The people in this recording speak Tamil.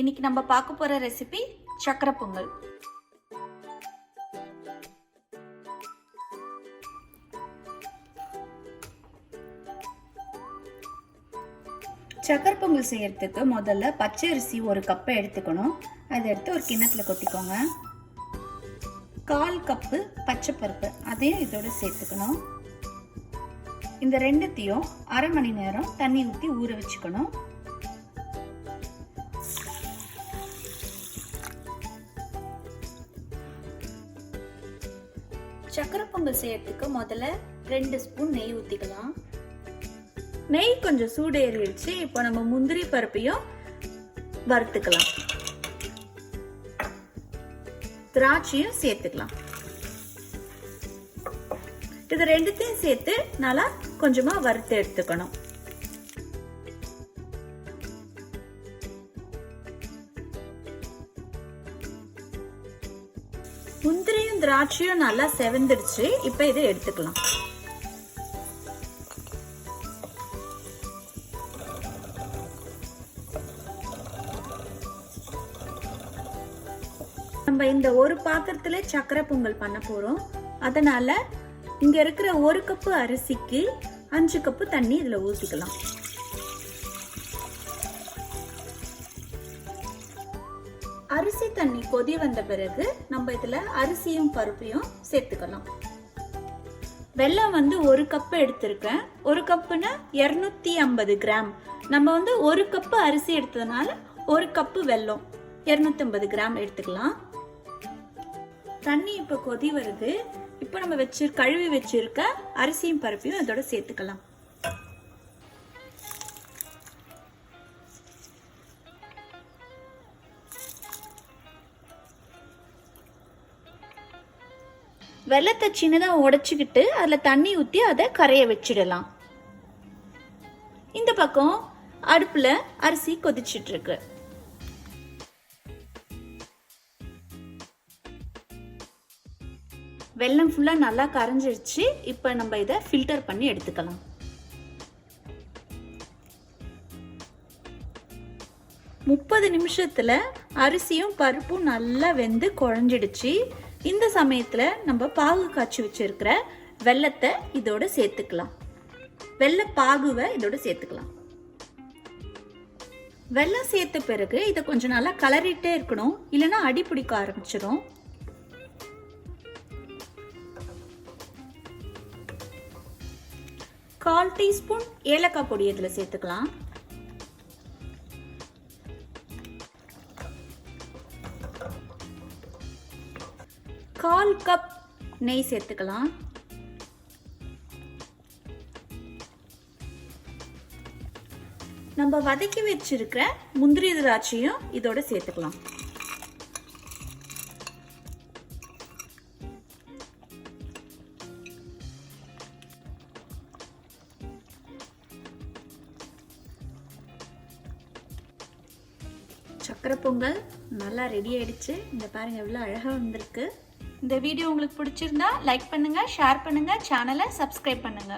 இன்னைக்கு நம்ம பார்க்க போற ரெசிபி சக்கரை பொங்கல். சக்கரை பொங்கல் செய்யறதுக்கு முதல்ல பச்சை அரிசி ஒரு கப்பை எடுத்துக்கணும். அதை எடுத்து ஒரு கிண்ணத்துல கொட்டிக்கோங்க. 1/4 கப்பு பச்சை பருப்பு அதையும் இதோட சேர்த்துக்கணும். இந்த ரெண்டுத்தையும் அரை மணி நேரம் தண்ணி ஊற்றி ஊற வச்சுக்கணும். சக்கரை பொங்கல் செய்யறதுக்கு முதல்ல 2 ஸ்பூன் நெய் ஊற்றிக்கலாம். நெய் கொஞ்சம் சூடு ஏறிடுச்சு. இப்போ நம்ம முந்திரி பருப்பையும் வறுத்துக்கலாம். திராட்சையும் சேர்த்துக்கலாம். இது ரெண்டுத்தையும் சேர்த்து நல்லா கொஞ்சமா வறுத்து எடுத்துக்கணும். முந்திரியும் திராட்சையும் நல்லா செவந்துடுச்சு. இப்ப இதை எடுத்துக்கலாம். நம்ம இந்த ஒரு பாத்திரத்துல சக்கரை பொங்கல் பண்ண போறோம். அதனால இங்க இருக்கிற 1 கப்பு அரிசிக்கு 5 கப்பு தண்ணி இதுல ஊத்திக்கலாம். அரிசி தண்ணி கொதி வந்த பிறகு நம்ம இதுல அரிசியும் பருப்பையும் சேர்த்துக்கலாம். வெல்லம் 1 கப்பு எடுத்திருக்கேன். 1 கப்புனா 250 கிராம். நம்ம 1 கப்பு அரிசி எடுத்ததுனால 1 கப்பு வெல்லம் 250 கிராம் எடுத்துக்கலாம். தண்ணி இப்ப கொதி வருது. இப்போ நம்ம கழுவி வச்சிருக்க அரிசியும் பருப்பையும் இதோட சேர்த்துக்கலாம். வெல்லத்தை சின்னதா உடைச்சுக்கிட்டு அதுல தண்ணி ஊத்தி அதை கரைய வச்சிடலாம். இந்த பக்கம் அடுப்புல அரிசி கொதிச்சிட்டு இருக்கு. வெல்லம் ஃபுல்லா நல்லா கரைஞ்சிருச்சு. இப்போ நம்ம இதை ஃபில்டர் பண்ணி எடுத்துக்கலாம். முப்பது நிமிஷத்துல அரிசியும் பருப்பும் நல்லா வெந்து குழஞ்சிடுச்சு. இந்த சமயத்துல நம்ம பாகு காய்ச்சி வச்சிருக்கிற வெல்லத்தை இதோட சேர்த்துக்கலாம். வெல்ல பாகுவை இதோட சேர்த்துக்கலாம். வெல்லம் சேர்த்த பிறகு இதை கொஞ்சம் நல்லா கலரிட்டே இருக்கணும், இல்லைன்னா அடி பிடிக்க ஆரம்பிச்சிடும். கால் டீஸ்பூன் ஏலக்காய் பொடி இதுல சேர்த்துக்கலாம். கால் கப் நெய் சேர்த்துக்கலாம். நம்ம வதக்கி வச்சிருக்கிற முந்திரி திராட்சையும் இதோட சேர்த்துக்கலாம். சக்கரை பொங்கல் நல்லா ரெடி ஆயிடுச்சு. இந்த பாருங்க எவ்வளவு அழகா வந்திருக்கு. இந்த வீடியோ உங்களுக்கு பிடிச்சிருந்தா லைக் பண்ணுங்க, ஷேர் பண்ணுங்க, சேனலை சப்ஸ்கிரைப் பண்ணுங்க.